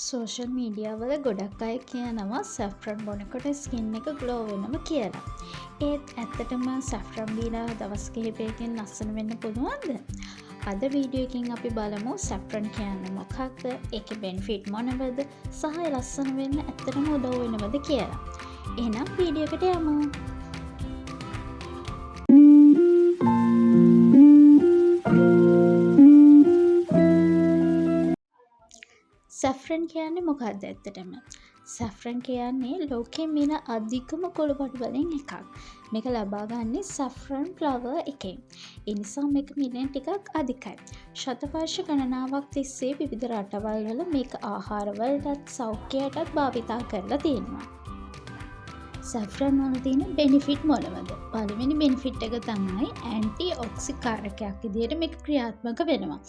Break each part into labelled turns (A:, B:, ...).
A: Social media වල ගොඩක් අය කියනවා සැෆ්රන් බොනකොට ස්කින් එක ග්ලෝ වෙනවා කියලා. ඒත් ඇත්තටම සැෆ්රන් බීලා දවස් කිහිපයකින් ලස්සන වෙන්න පුළුවන්ද? අද වීඩියෝ එකකින් අපි බලමු සැෆ්රන් කියන්නේ මොකක්ද, ඒකේ බෙනිෆිට් මොනවද, සහ ඒ ලස්සන වෙන්න ඇත්තටම උදව් වෙනවද කියලා. එහෙනම් වීඩියෝ එකට යමු. සැෆ්රන් කියන්නේ මොකක්ද ඇත්තටම? සැෆ්රන් කියන්නේ ලෝකයේ මිල අධිකම කොළපටු වලින් එකක්. මේක ලබා ගන්නේ සැෆ්රන් ෆ්ලවර් එකෙන්. ඒ නිසා මේක මිලෙන් ටිකක් අධිකයි. ශතවර්ෂ ගණනාවක් තිස්සේ විවිධ රටවල් වල මේක ආහාරවලටත් සෞඛ්‍යයටත් භාවිතා කරලා තියෙනවා. සැෆ්රන් වල තියෙන බෙනිෆිට් මොනවද? පළවෙනි බෙනිෆිට් එක තමයි ඇන්ටි ඔක්සිකාරකයක් විදිහට මේක ක්‍රියාත්මක වෙනවා.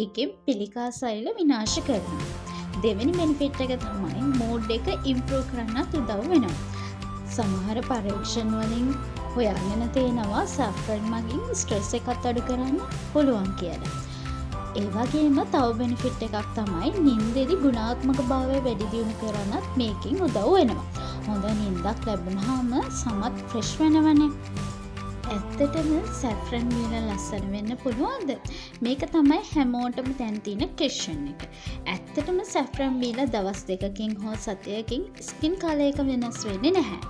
A: ඒකෙන් පිළිකා සෛල විනාශ කරනවා. දෙවෙනි බෙනිෆිට් එක තමයි මූඩ් එක ඉම්ප්‍රූව් කරන්නත් උදව් වෙනවා. සමහර පරීක්ෂණ වලින් හොයාගෙන තියෙනවා සැෆ්රන් මගින් ස්ට්‍රෙස් එකත් අඩු කරන්න පුළුවන් කියලා. ඒ වගේම තව බෙනිෆිට් එකක් තමයි නිින්දේදී ගුණාත්මක භාවය වැඩි දියුණු කරන්නත් මේකෙන් උදව් වෙනවා. හොඳ නිින්දක් ලැබුණාම සමත් ෆ්‍රෙෂ් වෙනවනේ. ඇත්තටම සැෆ්රන් බීලා ලස්සන වෙන්න පුළුවන්ද? මේක තමයි හැමෝටම දැන් තියෙන ක්වෙස්චන් එක. ඇත්තටම සැෆ්රන් බීලා දවස් දෙකකින් හෝ සතියකින් ස්කින් කලර් එක වෙනස් වෙන්නේ නැහැ.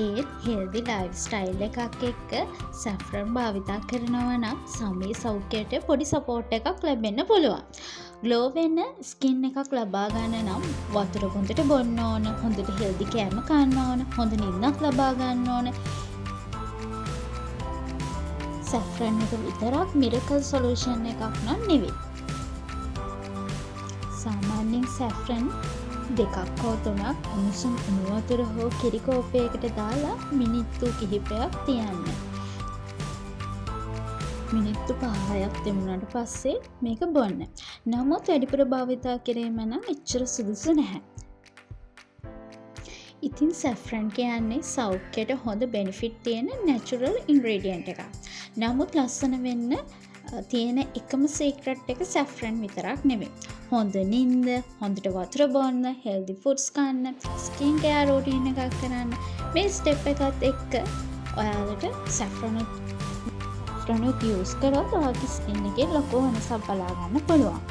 A: ඒත් හෙල්දි ලයිෆ් ස්ටයිල් එකක් එක්ක සැෆ්රන් භාවිතා කරනවා නම් සමේ සෞඛ්‍යයට පොඩි සපෝට් එකක් ලැබෙන්න පුළුවන්. ග්ලෝ වෙන ස්කින් එකක් ලබා ගන්න නම් වතුර හොඳට බොන්න ඕන, හොඳට හෙල්දි කෑම කන්න ඕන, හොඳ නිින්දක් ලබා ගන්න ඕන. සැෆ්රන් එක විතරක් මිරකල් සොලූෂන් එකක් නම් නෙවෙයි. සාමාන්‍යයෙන් සැෆ්රන් දෙකක් හෝ තුනක් උණුසුම් උණු වතුර හෝ කිරි කෝපයකට දාලා මිනිත්තු කිහිපයක් තියන්න. මිනිත්තු 5ක් තිබුණාට පස්සේ මේක බොන්න. නමුත් වැඩිපුර භාවිතා කිරීම නම් එච්චර සුදුසු නැහැ. ඉතින් සැෆ්රන් කියන්නේ සෞඛ්‍යයට හොඳ බෙනිෆිට් තියෙන නැචරල් ඉන්ග්‍රීඩියන්ට් එකක්. නමුත් ලස්සන වෙන්න තියෙන එකම සීක්‍රට් එක සැෆ්රන් විතරක් නෙවෙයි. හොඳ නිින්ද, හොඳට වතුර බොන්න, හෙල්දි ෆුඩ්ස් කන්න, ස්කින් කෙයාර් රූටින් එකක් කරන්න. මේ ස්ටෙප් එකත් එක්ක ඔයාලට සැෆ්‍රනුත් යූස් කරොත් ඔයාලගේ ස්කින් එකේ ලොකු වෙනසක් බලා ගන්න පුළුවන්.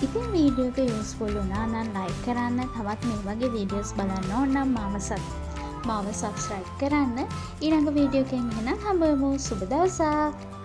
A: ඉතින් වීඩියෝ එක යූස්ෆුල් වුණා නම් ලයික් කරන්න, තවත් මේ වගේ වීඩියෝස් බලන්න ඕන නම් මාව සබ්ස්ක්‍රයිබ් කරන්න. ඊළඟ වීඩියෝ එකෙන් එන හම්බෙමු. සුබ දවසක්.